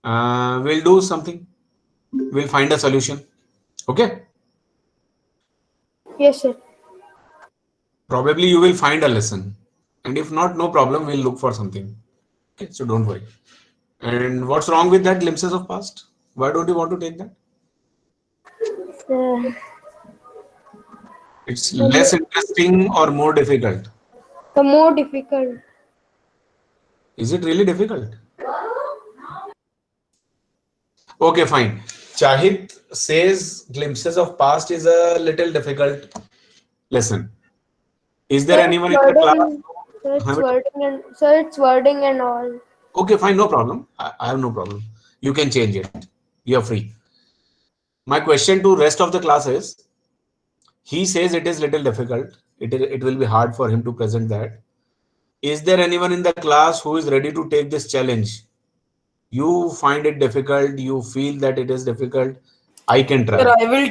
We'll do something. We'll find a solution. Okay. Yes, sir. Probably you will find a lesson. And if not, no problem. We'll look for something. Okay. So don't worry. And what's wrong with that glimpses of past? Why don't you want to take that? Uh, It's less interesting or more difficult. the more difficult. Is it really difficult? Okay, fine. Chahit says glimpses of past is a little difficult lesson. Is there Sir, anyone in the class? it's wording and sir, it's wording and all. Okay, fine, no problem. I have no problem. You can change it. You're free. My question to rest of the class is, he says it is little difficult. It will be hard for him to present that. Is there anyone in the class who is ready to take this challenge? You find it difficult, you feel that it is difficult. I can Sir, try. I will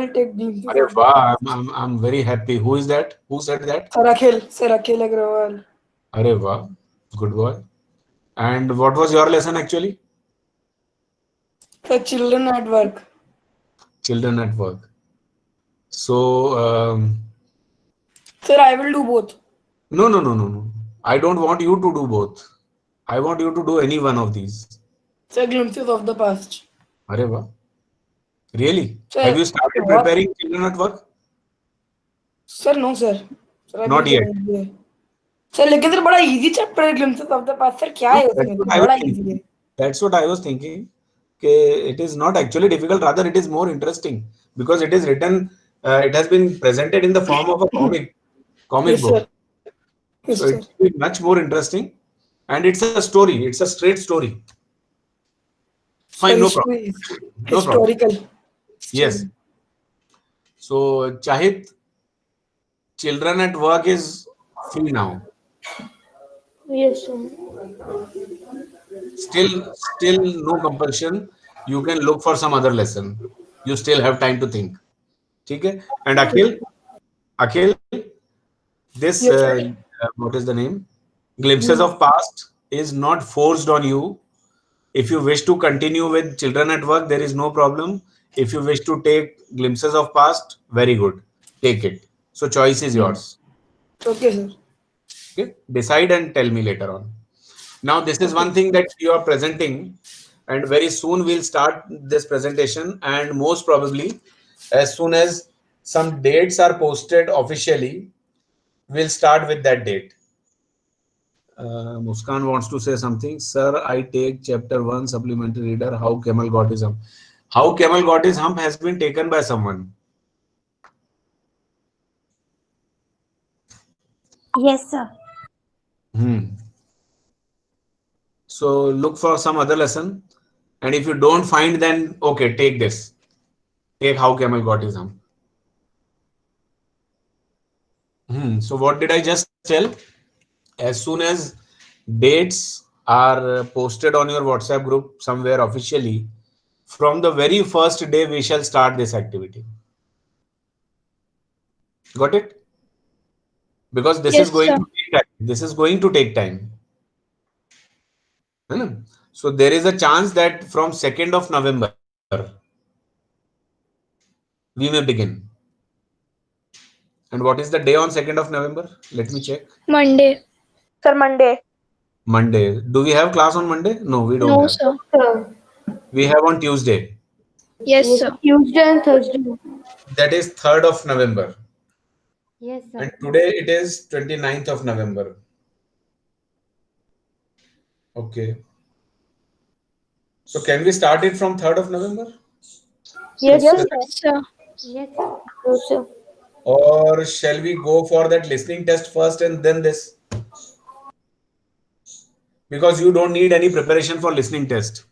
take glimpses Arey of the wow, past. I'm very happy. Who is that? Who said that? Sir Akhil Agrawal. Arey wow, good boy. And what was your lesson actually? The children at work. Children at work. So, Sir, I will do both. no. I don't want you to do both. I want you to do any one of these. Sir, glimpses of the past. Arey wow. Really? Sir, Have you started what? preparing children at work? Sir, no, sir. Sir, अभी Not yet. Sir लेकिन sir बड़ा easy chapter है glimpses of the past sir क्या है That's उसमें what I was बड़ा thinking. Easy है That's what I was thinking. It is not actually difficult, rather it is more interesting because it is written, it has been presented in the form of a comic Yes, book. sir. Yes, So sir. it will be much more interesting, and it's a story. It's a straight story. Fine, no problem. No problem. Historical. Yes. So Chahit, children at work is free now. Yes, sir. Still no compulsion. You can look for some other lesson. You still have time to think. Okay? And Akhil, this Yes, sir. what is the name? Glimpses of past is not forced on you. If you wish to continue with children at work, there is no problem. If you wish to take glimpses of past, very good. Take it. So choice is yours. Okay, sir. Okay? Decide and tell me later on. Now, this is one thing that you are presenting, and very soon we'll start this presentation. And most probably, as soon as some dates are posted officially, we'll start with that date. Muskan wants to say something. Sir, I take chapter 1 supplementary reader. How camel got his hump? How camel got his hump has been taken by someone. Yes, sir. So look for some other lesson. And if you don't find, then okay, take this. Take how camel got his hump. So what did I just tell? As soon as dates are posted on your WhatsApp group somewhere officially, from the very first day we shall start this activity. Got it? Because this Yes, is going sir. to take time. This is going to take time. So there is a chance that from 2nd of November we may begin. And what is the day on 2nd of November? Let me check. Monday. Sir, Monday. Monday. Do we have class on Monday? No, we don't No, have. sir. We have on Tuesday. Yes, sir. Tuesday and Thursday. That is 3rd of November. Yes, sir. And today it is 29th of November. Okay. So can we start it from 3rd of November? Yes, Yes, sir. sir. Sir. Yes, sir. No, sir. Or shall we go for that listening test first and then this? Because you don't need any preparation for listening test.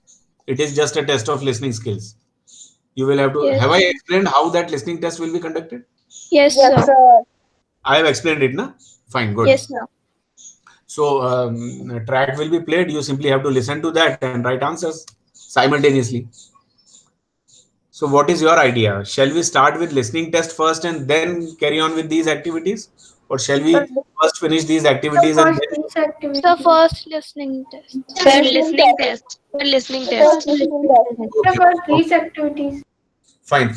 It is just a test of listening skills. You will have to. Yes. Have I explained how that listening test will be conducted? Yes, Yes, sir. sir. I have explained it, na? Fine, good. Yes, sir. So a track will be played. You simply have to listen to that and write answers simultaneously. So what is your idea? Shall we start with listening test first and then carry on with these activities? or shall we first finish these activities and then The first listening test. Sir, listening test. Sir, listening test. okay, First these activities. fine.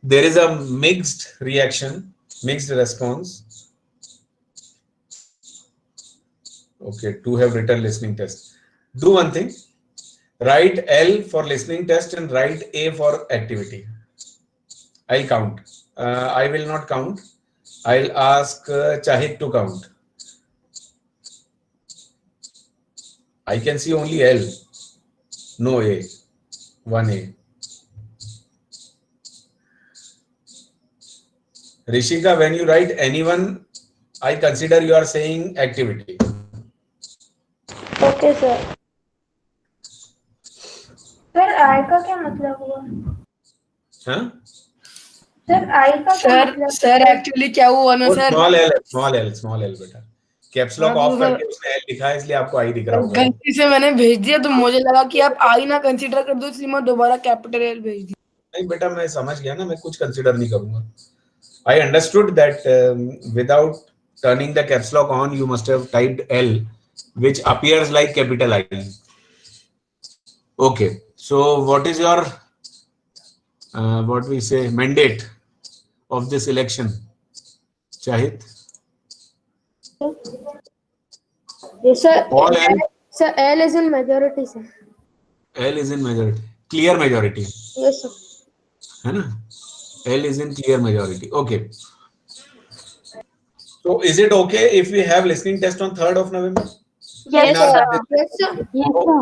There is a mixed reaction, mixed response. Okay, two have written listening test. Do one thing. Write L for listening test and write A for activity. I'll count. I will not count. I'll ask Chahit to count. I can see only L, no A. 1A. Rishika, when you write anyone, I consider you are saying activity. Okay, sir. Sir I का क्या मतलब हुआ? Huh? Sir I का क्या sir मतलब? Sir actually क्या हुआ ना वो सर, small L बेटा. कैप्स लॉक हाँ, ऑफ तो करके उसने L लिखा है इसलिए आपको आई दिख रहा होगा. गलती से मैंने भेज दिया तो मुझे लगा कि आप आई ना कंसीडर कर दो, इसलिए मैं दोबारा कैपिटल एल भेज दिया. नहीं बेटा मैं समझ गया ना, मैं कुछ कंसीडर नहीं करूंगा. I understood that without turning the caps lock on, you must have typed L, which appears like capital I. Okay, so what is your what we say mandate of this election, Chahit? Yes, sir. All L. Sir, L is in majority, sir. L is in majority, clear majority. Yes, sir. है ना? L is in clear majority. Okay. So is it okay if we have listening test on 3rd of November? Yes, In our sir. subject? Yes, sir. Yes, sir.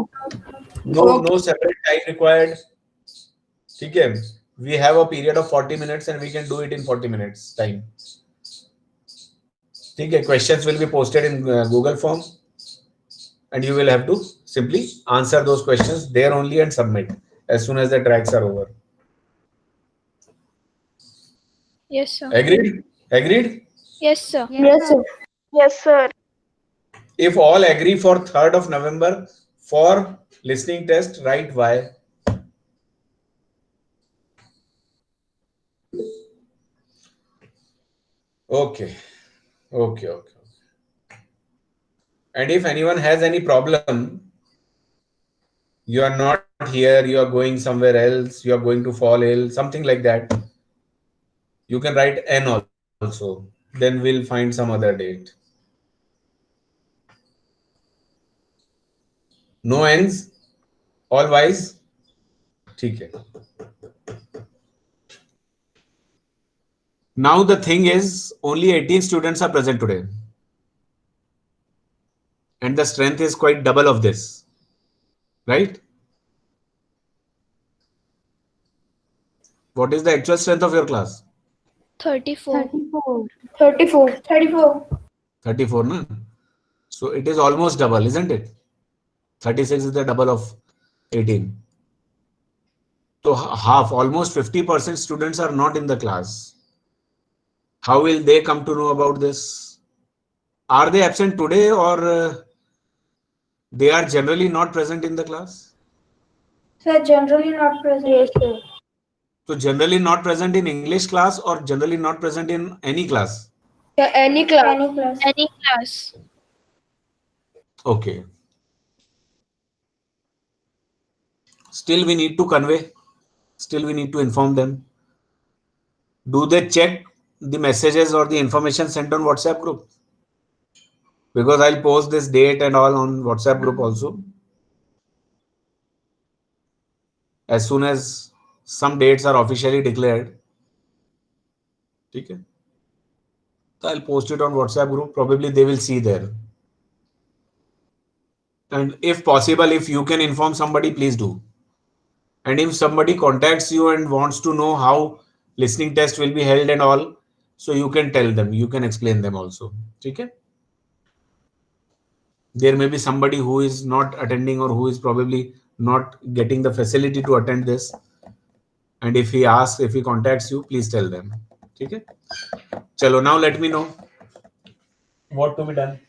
No separate time required. ठीक है. We have a period of 40 minutes and we can do it in 40 minutes time. ठीक है. Questions will be posted in Google form and you will have to simply answer those questions there only and submit as soon as the tracks are over. Yes, sir. Agreed? Yes, sir. Yes, sir. Yes, sir. If all agree for 3rd of November for listening test, write Y. Okay. And if anyone has any problem, you are not here, you are going somewhere else, you are going to fall ill, something like that, you can write N also. Then we'll find some other date. No N's? All Y's? ठीक है. Now the thing is, only 18 students are present today. And the strength is quite double of this. Right? What is the actual strength of your class? 34. 34. 34. 34. 34, no? So it is almost double, isn't it? 36 is the double of 18. So half, almost 50% students are not in the class. How will they come to know about this? Are they absent today or they are generally not present in the class? Sir, generally not present. Yes, sir. So generally not present in English class or generally not present in any class? Yeah, any class. Any class. Any class. Okay. Still we need to convey. Still we need to inform them. Do they check the messages or the information sent on WhatsApp group? Because I'll post this date and all on WhatsApp group also. As soon as some dates are officially declared. Okay. So I'll post it on WhatsApp group. Probably they will see there. And if possible, if you can inform somebody, please do. And if somebody contacts you and wants to know how listening test will be held and all, so you can tell them, you can explain them also. Okay? There may be somebody who is not attending or who is probably not getting the facility to attend this. And if he asks, if he contacts you, please tell them. Okay? Chalo, now let me know what to be done.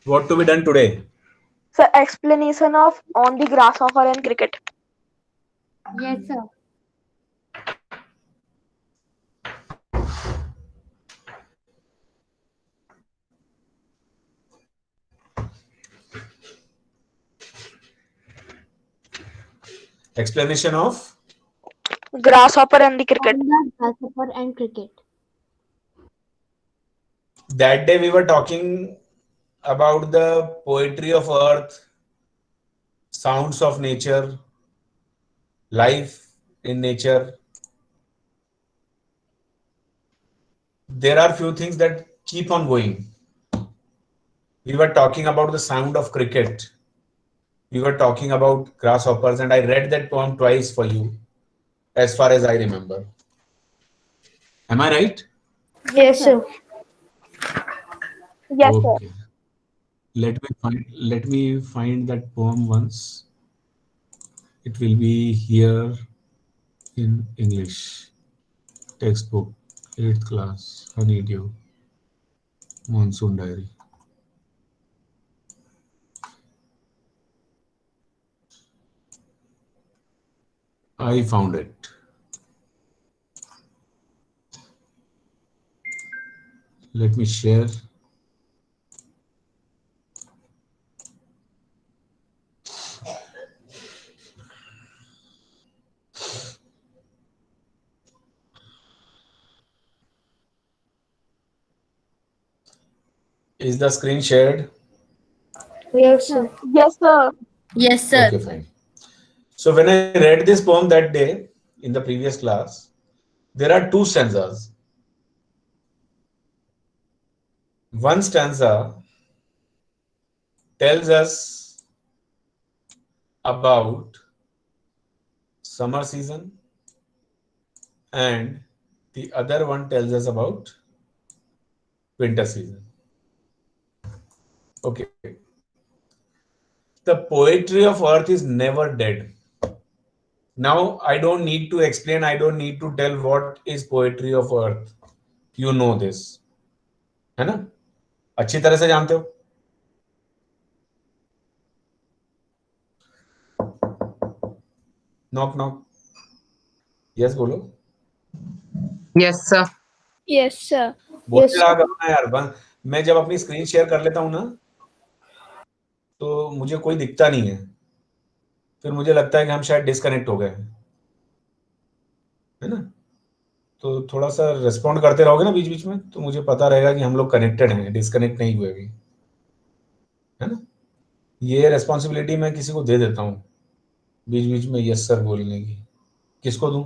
What to be done today? So explanation of on the grasshopper and cricket. Yes, sir. Explanation of Grasshopper and the cricket. On the grasshopper and cricket. that day we were talking about the poetry of earth, sounds of nature, life in nature. There are few things that keep on going. We were talking about the sound of cricket. We were talking about grasshoppers, and I read that poem twice for you, as far as I remember. Am I right? Yes, sir. Yes, sir. Okay. Let me find that poem once. It will be here in English textbook, 8th class, Honeydew, Monsoon Diary. I found it. Let me share. Is the screen shared? Yes, sir. Yes, sir. Yes, sir. Okay, fine. So when I read this poem that day in the previous class, there are two stanzas. One stanza tells us about summer season, and the other one tells us about winter season. Okay. The poetry of earth is never dead. Now, I don't need to explain, I don't need to tell what is poetry of earth. You know this. है ना? अच्छी तरह से जानते हो? Knock knock. Yes, बोलो. Yes, sir. Yes, sir. बोलते Yes, रहा करो ना यार. मैं जब अपनी स्क्रीन शेयर कर लेता हूँ ना, तो मुझे कोई दिखता नहीं है. फिर मुझे लगता है कि हम शायद डिस्कनेक्ट हो गए हैं, है ना? तो थोड़ा सा रिस्पॉन्ड करते रहोगे ना बीच बीच में, तो मुझे पता रहेगा कि हम लोग कनेक्टेड हैं, डिस्कनेक्ट नहीं हुए अभी, है ना? ये रेस्पॉन्सिबिलिटी मैं किसी को दे देता हूँ बीच बीच में यस सर बोलने की. किसको दूं?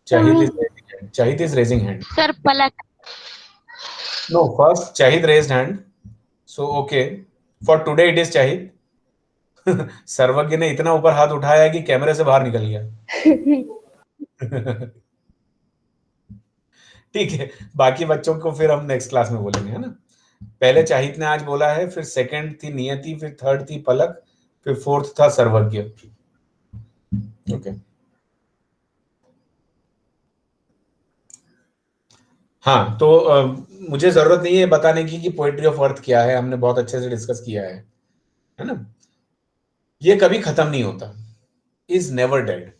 Chahid is raising hand. Sir, Palak. No, first Chahid raised hand. So okay, for today it is Chahid. सर्वज्ञ ने इतना ऊपर हाथ उठाया है कि कैमरे से बाहर निकल गया. ठीक है, बाकी बच्चों को फिर हम नेक्स्ट क्लास में बोलेंगे, है ना? पहले चाहिद ने आज बोला है, फिर सेकंड थी नियति, फिर थर्ड थी पलक, फिर फोर्थ था सर्वज्ञ. ओके. हाँ, तो मुझे जरूरत नहीं है बताने की कि पोएट्री ऑफ अर्थ क्या है, हमने बहुत अच्छे से डिस्कस किया है ना? ये कभी खत्म नहीं होता. Is never dead.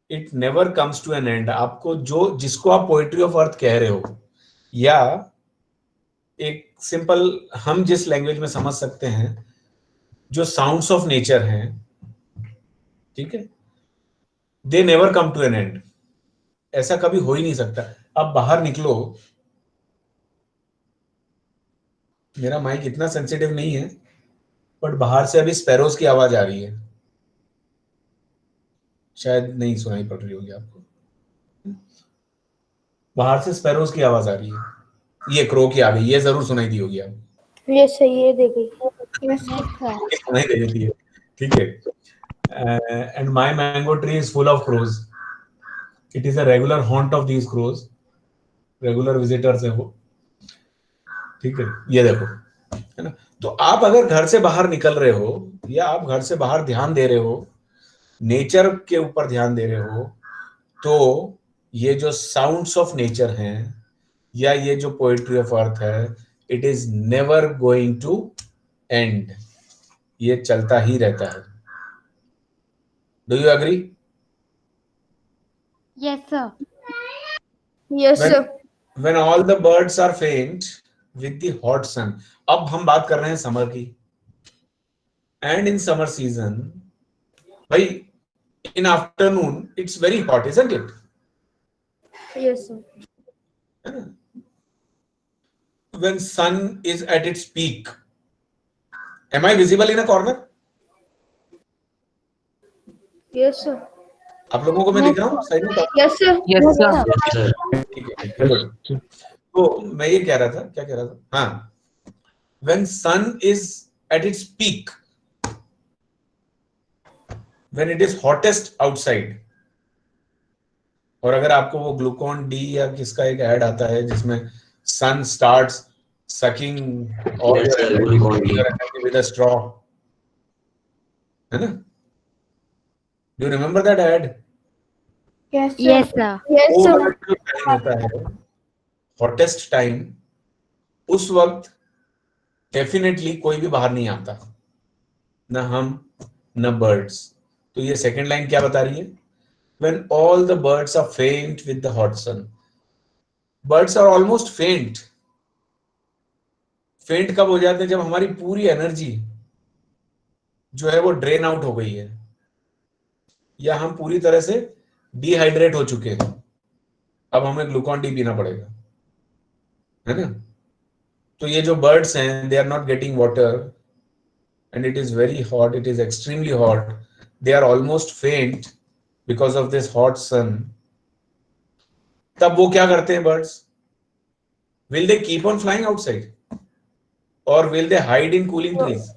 It never comes to an end. आपको जिसको आप पोएट्री ऑफ अर्थ कह रहे हो, या एक सिंपल हम जिस लैंग्वेज में समझ सकते हैं, जो साउंड्स ऑफ नेचर हैं, ठीक है, they never come to an end. ऐसा कभी हो ही नहीं सकता. अब बाहर निकलो, मेरा माइक इतना सेंसिटिव नहीं है, बट बाहर से अभी स्पैरोज की आवाज आ रही है, शायद नहीं सुनाई पड़ रही होगी आपको. बाहर से स्पैरोज की आवाज आ रही है. ये क्रो की आ गई, ये जरूर सुनाई दी होगी आपको. ये सही है, दे गई. सुनाई दे देती है, ठीक है. And my mango tree is full of crows. It is a regular haunt of these crows. Regular visitors है वो, ठीक है. ये देखो, है ना? तो आप अगर घर से बाहर निकल रहे हो, या आप घर से बाहर ध्यान दे रहे हो, नेचर के ऊपर ध्यान दे रहे हो, तो ये जो साउंड्स ऑफ नेचर हैं, या ये जो पोएट्री ऑफ अर्थ है, it is never going to end, ये चलता ही रहता है। Do you agree? Yes, sir. Yes, When- sir. When all the birds are faint with the hot sun, अब हम बात कर रहे हैं समर की, and in summer season, भाई in afternoon it's very hot, isn't it? Yes, sir. When sun is at its peak, am I visible in a corner? Yes, sir. आप लोगों को मैं दिख रहा हूँ साइड में? Yes, sir. Yes, sir. ठीक है, good. तो मैं ये कह रहा था, क्या कह रहा था? हाँ, when sun is at its peak, when it is hottest outside, और अगर आपको वो ग्लूकोन डी या किसका एक ऐड आता है जिसमें sun starts sucking all your energy with a straw, है ना? Do you remember that ad? Yes, sir. Yes, sir. Yes, वो sir. वाला जो टाइम होता है, हॉटेस्ट टाइम, उस वक्त डेफिनेटली कोई भी बाहर नहीं आता, न हम न बर्ड्स। तो ये सेकंड लाइन क्या बता रही है? When all the birds are faint with the hot sun. Birds are almost faint. फेंट कब हो जाते हैं? जब हमारी पूरी एनर्जी जो है वो ड्रेन आउट हो गई है, या हम पूरी तरह से डिहाइड्रेट हो चुके हैं, अब हमें ग्लूकॉन डी पीना पड़ेगा, है ना? तो ये जो बर्ड्स हैं, they are not getting water and it is very hot, it is extremely hot, they are almost faint because of this hot sun. तब वो क्या करते हैं birds? Will they keep on flying outside और will they hide in cooling trees?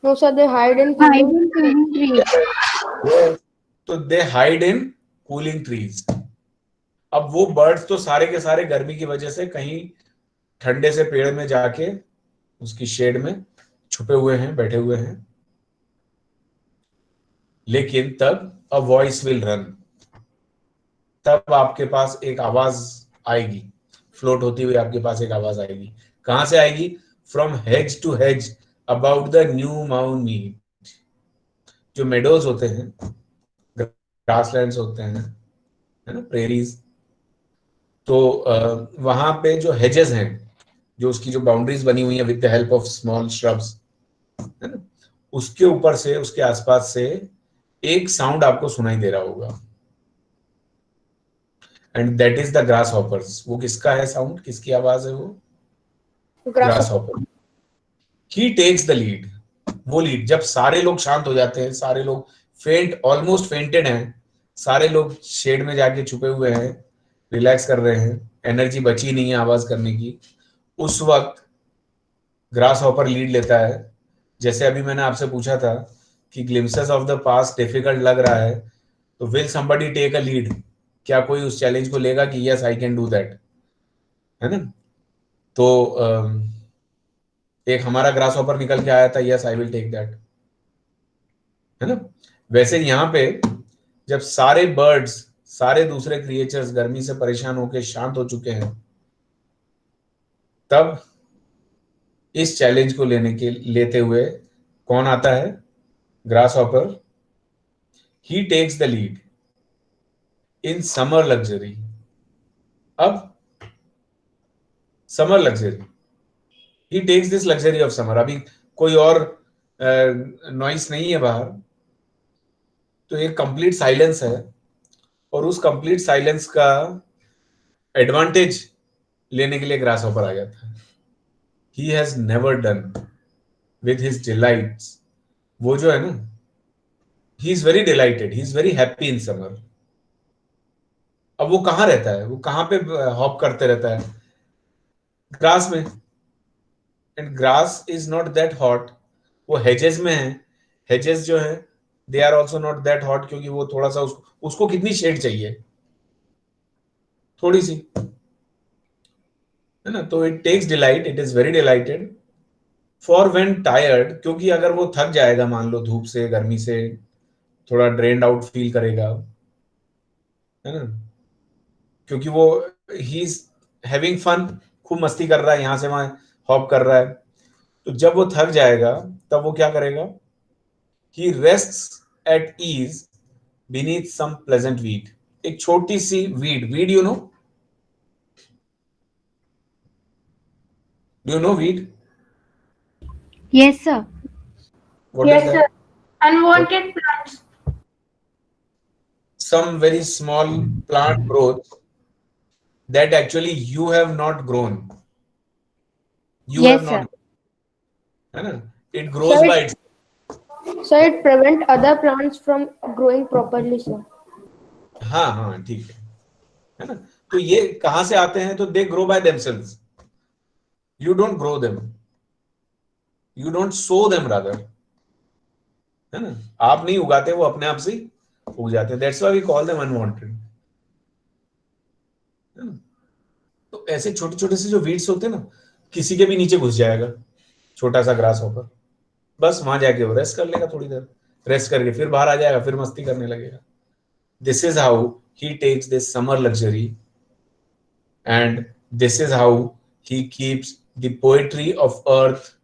No, sir. They hide in Hide cooling. in cooling trees. तो दे hide in cooling trees. अब वो birds तो सारे के सारे गर्मी की वजह से कहीं ठंडे से पेड़ में जाके उसकी शेड में छुपे हुए हैं, बैठे हुए हैं, लेकिन तब अ वॉइस विल रन, तब आपके पास एक आवाज आएगी, फ्लोट होती हुई आपके पास एक आवाज आएगी। कहां से आएगी? From hedge to hedge about the new mown mead. जो मेडोज होते हैं, ग्रासलैंड्स होते हैं, है ना, प्रेरीज, तो वहां पे जो हेजेस हैं, जो उसकी जो बाउंड्रीज बनी हुई है with the help of small shrubs, है ना, उसके ऊपर से, उसके आसपास से एक साउंड आपको सुनाई दे रहा होगा, and that is the grasshoppers. वो किसका है साउंड? किसकी आवाज है वो? Grasshopper. He takes the lead. वो लीड, जब सारे लोग शांत हो जाते हैं, सारे लोग फेंट, ऑलमोस्ट फेंटेड हैं, सारे लोग शेड में जाके छुपे हुए हैं, रिलैक्स कर रहे हैं, एनर्जी बची नहीं है आवाज करने की, उस वक्त ग्रास हॉपर लीड लेता है। जैसे अभी मैंने आपसे पूछा था कि glimpses of the past difficult लग रहा है, तो will somebody take a lead? क्या कोई उस चैलेंज को लेगा कि yes I can do that, है ना? तो एक हमारा ग्रास हॉपर निकल के आया था, yes I will take that, है ना? वैसे यहाँ पे जब सारे बर्ड्स, सारे दूसरे क्रिएचर्स गर्मी से परेशान होकर शांत हो चुके हैं, तब इस चैलेंज को लेते हुए कौन आता है? Grasshopper. He takes the lead in summer luxury. अब summer luxury, he takes this luxury of summer. अभी कोई और नॉइस नहीं है बाहर, तो एक कंप्लीट साइलेंस है, और उस कंप्लीट साइलेंस का एडवांटेज लेने के लिए ग्रास हॉपर आ जाता है। He has never done with his delights. वो जो है ना, he is very dilated, he is very happy in summer. अब वो कहाँ रहता है? वो कहाँ पे हॉप करते रहता है? ग्रास में। And grass is not that hot. वो हेजेस में है, हेजेस जो है they are also not that hot, क्योंकि वो थोड़ा सा उसको कितनी शेड चाहिए? थोड़ी सी, है ना? तो it takes delight, it is very delighted for when tired, क्योंकि अगर वो थक जाएगा, मान लो धूप से, गर्मी से, थोड़ा ड्रेन्ड आउट फील करेगा, है ना, क्योंकि वो ही इज हैविंग फन, खूब मस्ती कर रहा है, यहाँ से वहां हॉप कर रहा है। तो जब वो थक जाएगा तब वो क्या करेगा? He rests at ease beneath some pleasant weed. एक छोटी सी weed you know, do you know weed? Yes, sir. What is Yes, that? sir. Unwanted plants. Some very small plant growth that actually you have not grown. You Yes, have sir. not, है ना? It So grows by it, so it prevent other plants from growing properly, sir. हाँ हाँ ठीक है ना? तो ये कहां से आते हैं? तो they grow by themselves, you don't grow them, you don't so them rather, है ना? आप नहीं उगाते, वो अपने आप से ही उग जाते हैं। That's why we call them unwanted. तो ऐसे छोटे छोटे से जो वीड्स होते हैं ना, किसी के भी नीचे घुस जाएगा छोटा सा ग्रास होकर, बस वहां जाके वो रेस्ट कर लेगा, थोड़ी देर रेस्ट करके फिर बाहर आ जाएगा, फिर मस्ती करने लगेगा। This is how he takes this summer luxury, and this is how he keeps the poetry of earth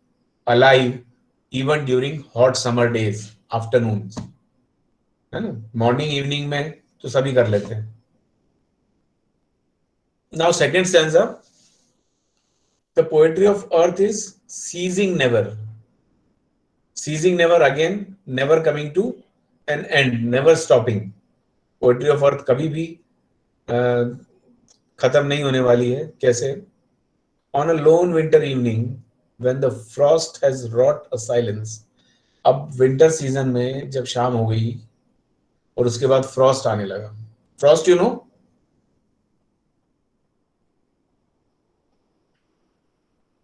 alive even during hot summer days, afternoons, है ना? मॉर्निंग इवनिंग में तो सभी कर लेते हैं। Now second stanza, the poetry of earth is ceasing never, ceasing never, again never coming to an end, never stopping। Poetry of अर्थ कभी भी खत्म नहीं होने वाली है। कैसे? On a lone winter evening when the frost has wrought a silence। अब winter season में जब शाम हो गई और उसके बाद फ्रॉस्ट आने लगा। Frost you know,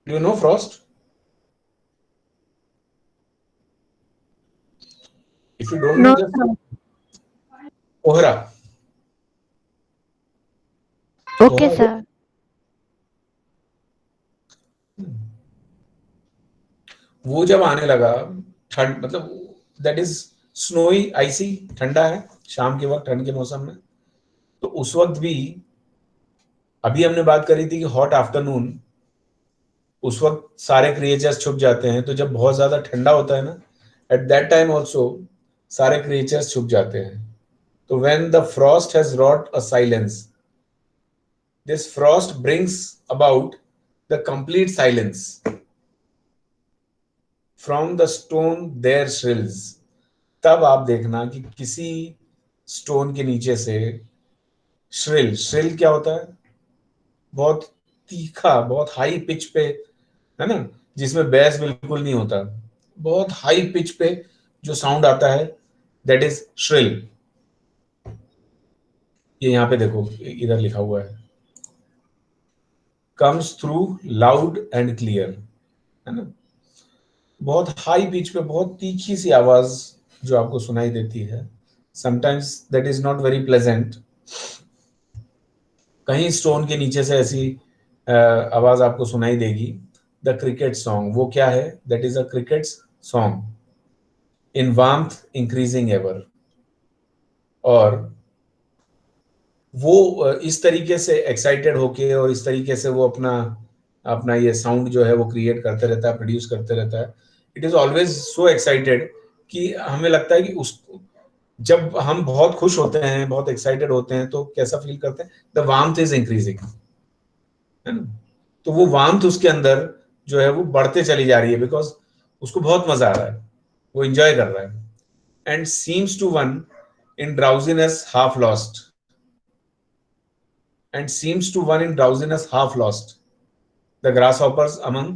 you know Frost? If you don't know No, just sir. कोहरा। Okay, कोहरा sir. वो जब आने लगा, ठंड मतलब दैट इज स्नोई आइसी, ठंडा है शाम के वक्त, ठंड के मौसम में। तो उस वक्त भी, अभी हमने बात करी थी कि हॉट आफ्टरनून, उस वक्त सारे क्रिएचर्स छुप जाते हैं। तो जब बहुत ज्यादा ठंडा होता है ना, एट दैट टाइम ऑल्सो सारे क्रिएचर्स छुप जाते हैं। तो when the frost has wrought a silence, this frost brings about the complete silence from the stone there shrills. तब आप देखना कि किसी स्टोन के नीचे से श्रिल, श्रिल क्या होता है? बहुत तीखा, बहुत हाई पिच पे, है ना, जिसमें बेस बिल्कुल नहीं होता, बहुत हाई पिच पे जो साउंड आता है, दैट इज श्रिल। ये यहाँ पे देखो, इधर लिखा हुआ है, comes through loud and clear, है ना? बहुत हाई पिच पे, बहुत तीखी सी आवाज जो आपको सुनाई देती है। Sometimes that is not very pleasant. कहीं स्टोन के नीचे से ऐसी आवाज आपको सुनाई देगी, द क्रिकेट सॉन्ग। वो क्या है? That is a cricket song in warmth increasing ever. और वो इस तरीके से एक्साइटेड होके और इस तरीके से वो अपना अपना ये साउंड जो है वो क्रिएट करते रहता है, प्रोड्यूस करते रहता है। It is always so excited कि हमें लगता है कि उस, जब हम बहुत खुश होते हैं, बहुत एक्साइटेड होते हैं, तो कैसा फील करते हैं? द वार्मथ इज इंक्रीजिंग, है ना? तो वो वार्मथ उसके अंदर जो है वो बढ़ते चली जा रही है, बिकॉज उसको बहुत मजा आ रहा है, वो एंजॉय कर रहा है। And seems to one in drowsiness half lost, and seems to one in drowsiness half lost, the grasshoppers among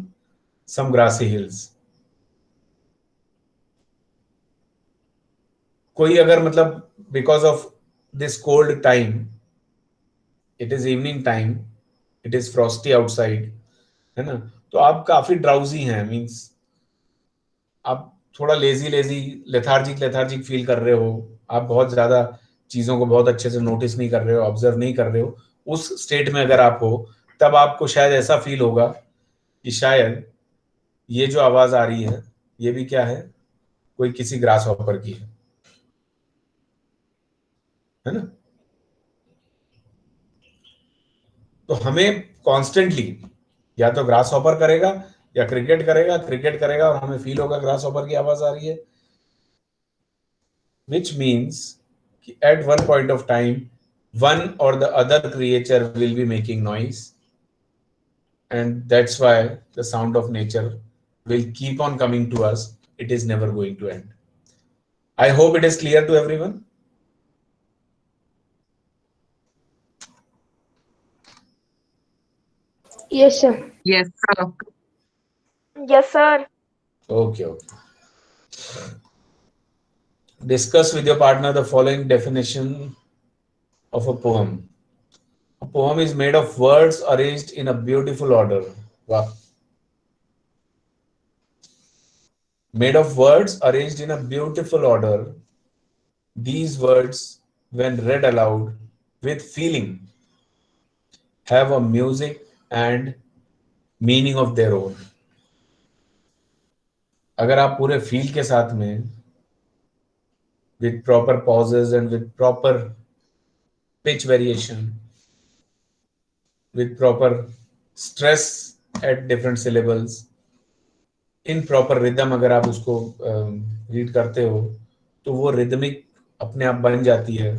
some grassy hills। कोई अगर मतलब because of this cold time, it is evening time, it is frosty outside, है ना? तो आप काफी drowsy हैं, means आप थोड़ा लेजी लेजी, लेथार्जिक फील कर रहे हो, आप बहुत ज्यादा चीजों को बहुत अच्छे से नोटिस नहीं कर रहे हो, ऑब्जर्व नहीं कर रहे हो। उस स्टेट में अगर आप हो, तब आपको शायद ऐसा फील होगा कि शायद ये जो आवाज आ रही है, ये भी क्या है? कोई किसी ग्रास हॉपर की है ना? तो हमें कॉन्स्टेंटली या तो ग्रास हॉपर करेगा या क्रिकेट करेगा और हमें फील होगा ग्रास हॉपर की आवाज आ रही है, which means at one point of time one or the other creature will be making noise, and that's why the sound of nature will keep on coming to us. It is never going to end. I hope it is clear to everyone. Yes, sir. Yes, sir. Yes, sir. Okay. Discuss with your partner the following definition of a poem. A poem is made of words arranged in a beautiful order. Wow. Made of words arranged in a beautiful order. These words, when read aloud with feeling, have a music and meaning of their own. अगर आप पूरे feel के साथ में with proper pauses and with proper pitch variation, with proper stress at different syllables, in proper rhythm अगर आप उसको read करते हो तो वो रिदमिक अपने आप बन जाती है,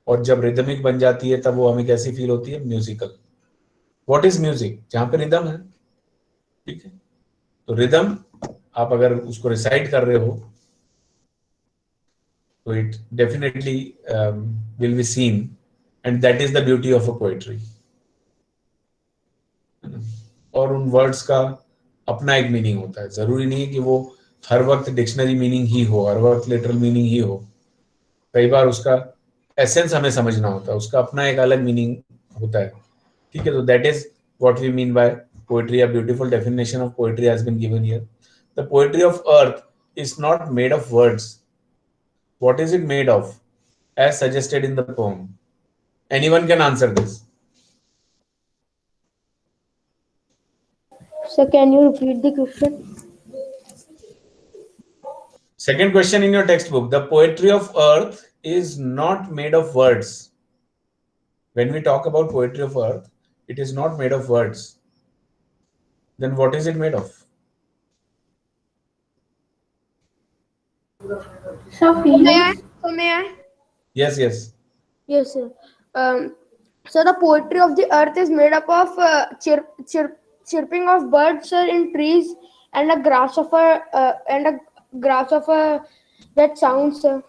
और जब रिदमिक बन जाती है तब वो हमें कैसी फील होती है? म्यूजिकल. What is music? जहां पे रिदम है. ठीक है, तो रिदम आप अगर उसको रिसाइट कर रहे हो तो it definitely will be seen, and that is the beauty of a poetry. और उन वर्ड्स का अपना एक मीनिंग होता है. जरूरी नहीं है कि वो हर वक्त डिक्शनरी मीनिंग ही हो, हर वक्त लिटरल मीनिंग ही हो. कई बार उसका एसेंस हमें समझना होता है, उसका अपना एक अलग मीनिंग होता है. ठीक है, तो that is what we mean by poetry. A beautiful definition of poetry has been given here. The poetry of earth is not made of words. What is it made of? As suggested in the poem. Anyone can answer this. Sir, can you repeat the question? Second question in your textbook. The poetry of earth is not made of words. When we talk about poetry of earth, it is not made of words. Then what is it made of? Sir, feelings. May I? Yes. Yes, sir. So the poetry of the earth is made up of chirping of birds, sir, in trees, and a grasshopper that sounds, sir.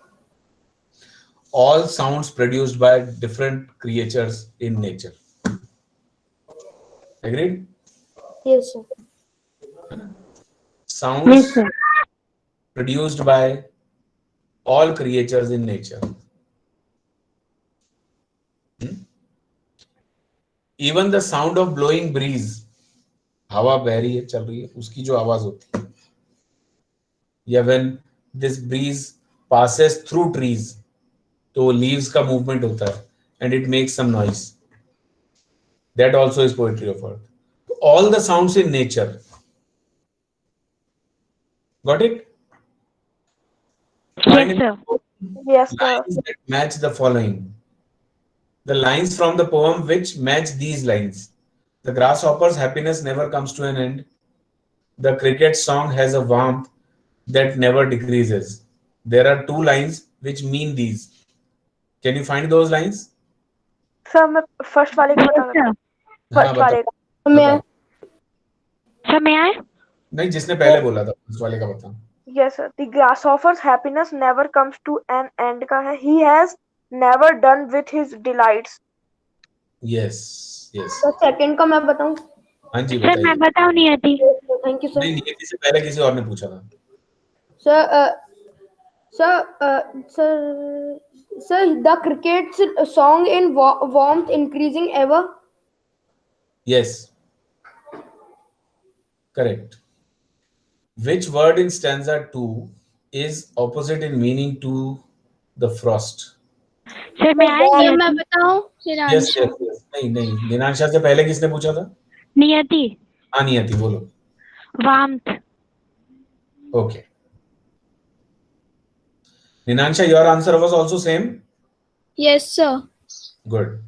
All sounds produced by different creatures in nature. Agreed? Yes, sir. Sounds Yes, sir. produced by all creatures in nature. Even the sound of blowing breeze, हवा बह रही है, चल रही है, उसकी जो आवाज होती है, या when this breeze passes through trees, तो leaves का movement होता है and it makes some noise. That also is poetry of earth. All the sounds in nature. Got it? Yes, sir. Yes, sir. Lines that match the following. The lines from the poem which match these lines. The grasshopper's happiness never comes to an end. The cricket's song has a warmth that never decreases. There are two lines which mean these. Can you find those lines? Sir, मैं first वाले का बता Yes, sir. First वाले का. May I? Sir, may I? नहीं, जिसने पहले बोला था उस वाले का बता. Yes, sir. The grasshopper's happiness never comes to an end का है. He has never done with his delights. Yes. तो सेकंड का मैं बताऊं? हाँ जी, सर मैं बताइए. बताऊं नियति? Thank you, sir. नहीं, नियति से पहले किसी और ने पूछा था. Sir, the cricket's song in warmth increasing ever. Yes. Correct. Which word in stanza 2 is opposite in meaning to the frost? Sir मैं मैं बताऊं? Yes. नहीं, दिनांशा से पहले किसने पूछा था? नियति. हाँ, नियति बोलो. Warmth. Okay. Ninansha, your answer was also same? Yes, sir. Good.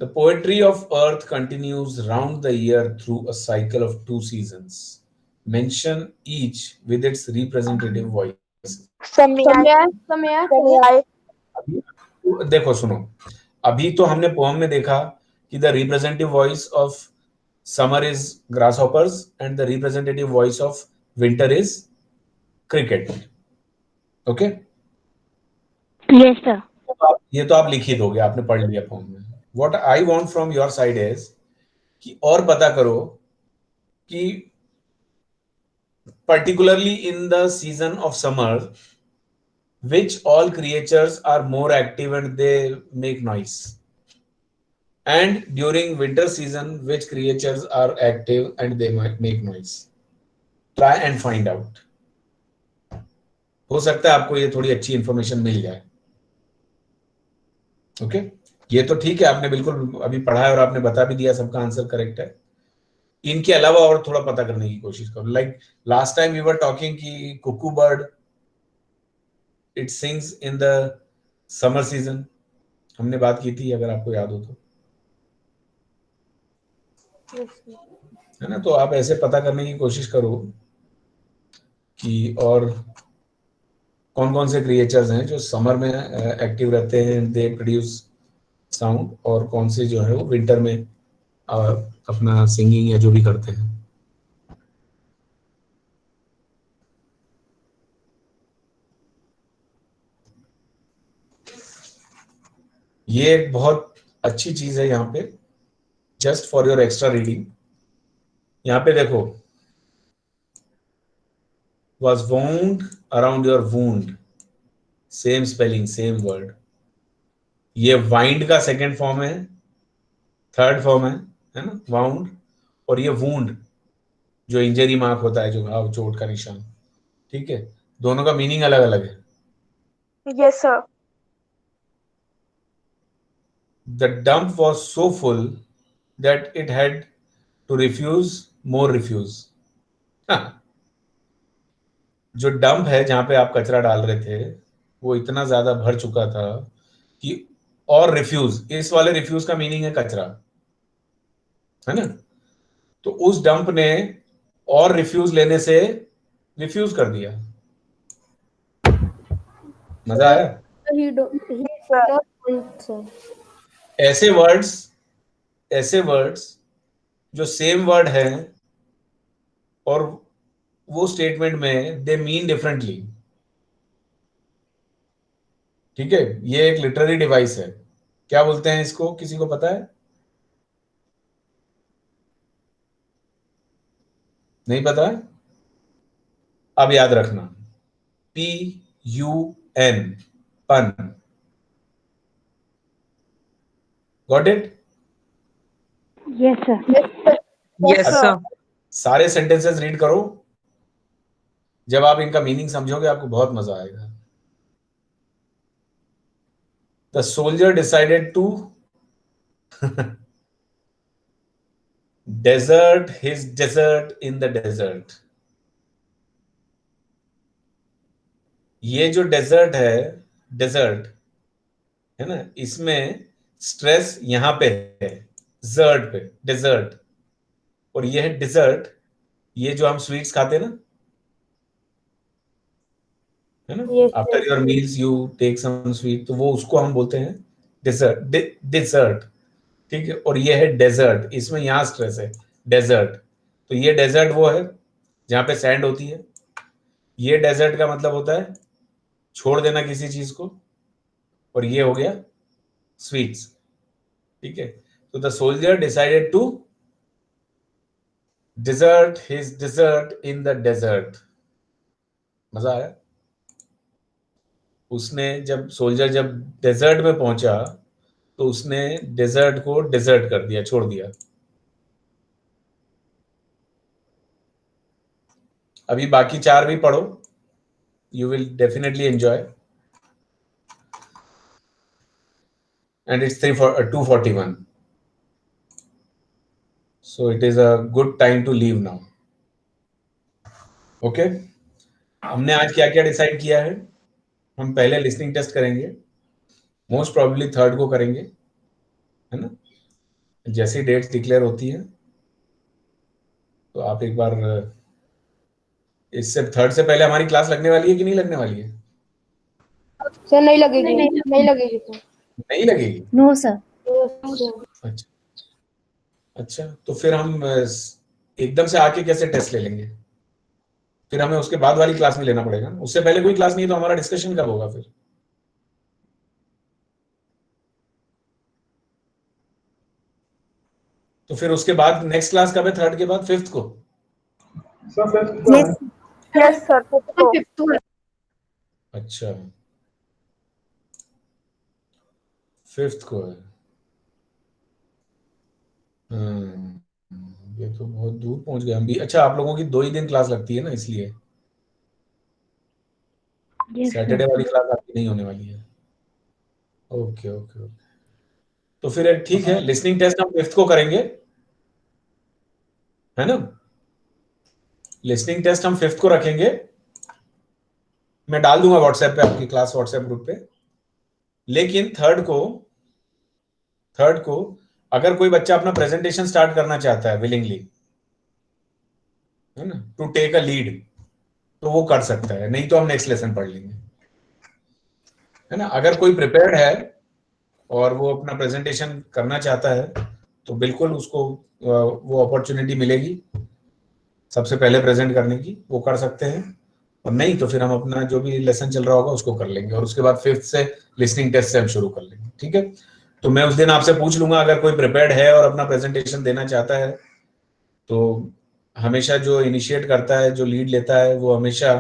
The poetry of earth continues round the year through a cycle of 2 seasons. Mention each with its representative voice. समय देखो सुनो, अभी तो हमने पोएम में देखा कि the representative voice of summer is ग्रासहॉपर्स and the representative voice of winter is cricket. Okay, Yes, sir. ये तो आप लिख ही दोगे, आपने पढ़ लिया पोएम में. What I want from your side is कि और पता करो कि particularly in the season of summer, which all creatures are more active and they make noise, and during winter season which creatures are active and they might make noise. Try and find out. हो सकता है आपको ये थोड़ी अच्छी information मिल जाए. Okay, ये तो ठीक है, आपने बिल्कुल अभी पढ़ा है और आपने बता भी दिया, सबका आंसर करेक्ट है. इनके अलावा और थोड़ा पता करने की कोशिश करो. Like last time we were talking कि cuckoo bird it sings in the summer season, हमने बात की थी, अगर आपको याद हो तो, है ना. तो आप ऐसे पता करने की कोशिश करो कि और कौन कौन से क्रिएचर्स हैं जो समर में एक्टिव रहते हैं, दे प्रोड्यूस साउंड, और कौन से जो है वो विंटर में अपना सिंगिंग या जो भी करते हैं. ये एक बहुत अच्छी चीज है यहाँ पे, just for your extra reading. यहाँ पे देखो, was wound around your wound, same spelling, same word. ये वाइंड का सेकेंड फॉर्म है, थर्ड फॉर्म है ना, वाउंड. और ये वूंड जो इंजरी मार्क होता है, जो घाव, चोट का निशान. ठीक है, दोनों का मीनिंग अलग अलग है. Yes, sir. The dump was so full that it had to refuse more refuse. हाँ. जो डंप है, जहां पे आप कचरा डाल रहे थे, वो इतना ज्यादा भर चुका था कि और रिफ्यूज, इस वाले रिफ्यूज का मीनिंग है कचरा, है ना. तो उस डंप ने और रिफ्यूज लेने से रिफ्यूज कर दिया. मजा आया. He don't want, sir. ऐसे वर्ड्स जो सेम वर्ड है और वो स्टेटमेंट में दे मीन डिफरेंटली. ठीक है, ये एक लिटरेरी डिवाइस है. क्या बोलते हैं इसको, किसी को पता है? नहीं पता है? अब याद रखना, PUN, पन. Got it? Yes, sir. Yes, sir. सारे सेंटेंसेस रीड करो. जब आप इनका मीनिंग समझोगे आपको बहुत मजा आएगा. The soldier decided to desert his desert in the desert. ये जो डेजर्ट है ना, इसमें स्ट्रेस यहां पे है, जर्ट पे, डेजर्ट. और ये है डिजर्ट, ये जो हम स्वीट्स खाते हैं ना, है ना, Yes, after your meals you take some sweet, तो वो उसको हम बोलते हैं डिजर्ट, डिजर्ट. ठीक है, और ये है डेजर्ट, इसमें यहाँ स्ट्रेस है, डेजर्ट. तो ये डेजर्ट वो है जहां पे सैंड होती है. ये डेजर्ट का मतलब होता है छोड़ देना किसी चीज को, और ये हो गया स्वीट्स. ठीक है, तो the soldier decided to desert his desert in the desert. मजा आया? उसने जब सोल्जर जब डेजर्ट में पहुंचा तो उसने डेजर्ट को डेजर्ट कर दिया, छोड़ दिया. अभी बाकी 4 भी पढ़ो, you will definitely enjoy. And it's 2:41. So it is a good time to leave now. Okay? हमने आज क्या क्या डिसाइड किया है? हम पहले लिसनिंग टेस्ट करेंगे, मोस्ट प्रोबेबली थर्ड को करेंगे, है ना. जैसी डेट्स डिक्लेयर होती है तो आप एक बार इससे थर्ड से पहले हमारी क्लास लगने वाली है कि नहीं लगने वाली है? सर नहीं लगेगी, नहीं लगेगी सर। नहीं लगेगी? No, sir. अच्छा अच्छा, तो फिर हम एकदम से आके कैसे टेस्ट ले लेंगे? फिर हमें उसके बाद वाली क्लास में लेना पड़ेगा। उससे पहले कोई क्लास नहीं है तो हमारा डिस्कशन कब होगा फिर? तो फिर उसके बाद नेक्स्ट क्लास कब है? थर्ड के बाद फिफ्थ को? Yes. यस सर, तो अच्छा, फिफ्थ को है। ये तो बहुत दूर पहुंच गए हम भी। अच्छा, आप लोगों की 2 ही दिन क्लास लगती है ना, इसलिए Yes, सैटरडे sir. वाली क्लास आपकी नहीं होने वाली है। ओके ओके ओके, तो फिर ठीक है, लिसनिंग टेस्ट हम फिफ्थ को करेंगे, है ना? लिसनिंग टेस्ट हम फिफ्थ को रखेंगे। मैं डाल दूंगा व्हाट्सएप पे, आपकी क्लास व्हाट्सएप ग्रुप पे। लेकिन थर्ड को अगर कोई बच्चा अपना प्रेजेंटेशन स्टार्ट करना चाहता है विलिंगली, है ना, टू टेक अ लीड, तो वो कर सकता है, नहीं तो हम नेक्स्ट लेसन पढ़ लेंगे, है ना? अगर कोई प्रिपेयर्ड है और वो अपना प्रेजेंटेशन करना चाहता है तो बिल्कुल उसको वो अपॉर्चुनिटी मिलेगी सबसे पहले प्रेजेंट करने की, वो कर सकते हैं। और नहीं तो फिर हम अपना जो भी लेसन चल रहा होगा उसको कर लेंगे, और उसके बाद फिफ्थ से लिसनिंग टेस्ट से हम शुरू कर लेंगे। ठीक है, तो मैं उस दिन आपसे पूछ लूंगा, अगर कोई प्रिपेयर्ड है और अपना प्रेजेंटेशन देना चाहता है तो हमेशा जो इनिशिएट करता है, जो लीड लेता है, वो हमेशा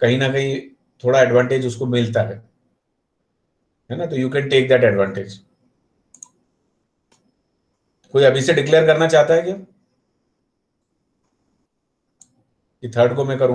कहीं ना कहीं थोड़ा एडवांटेज उसको मिलता है ना? तो you can take that advantage. कोई अभी से डिक्लेयर करना चाहता है क्या कि थर्ड को मैं करूं?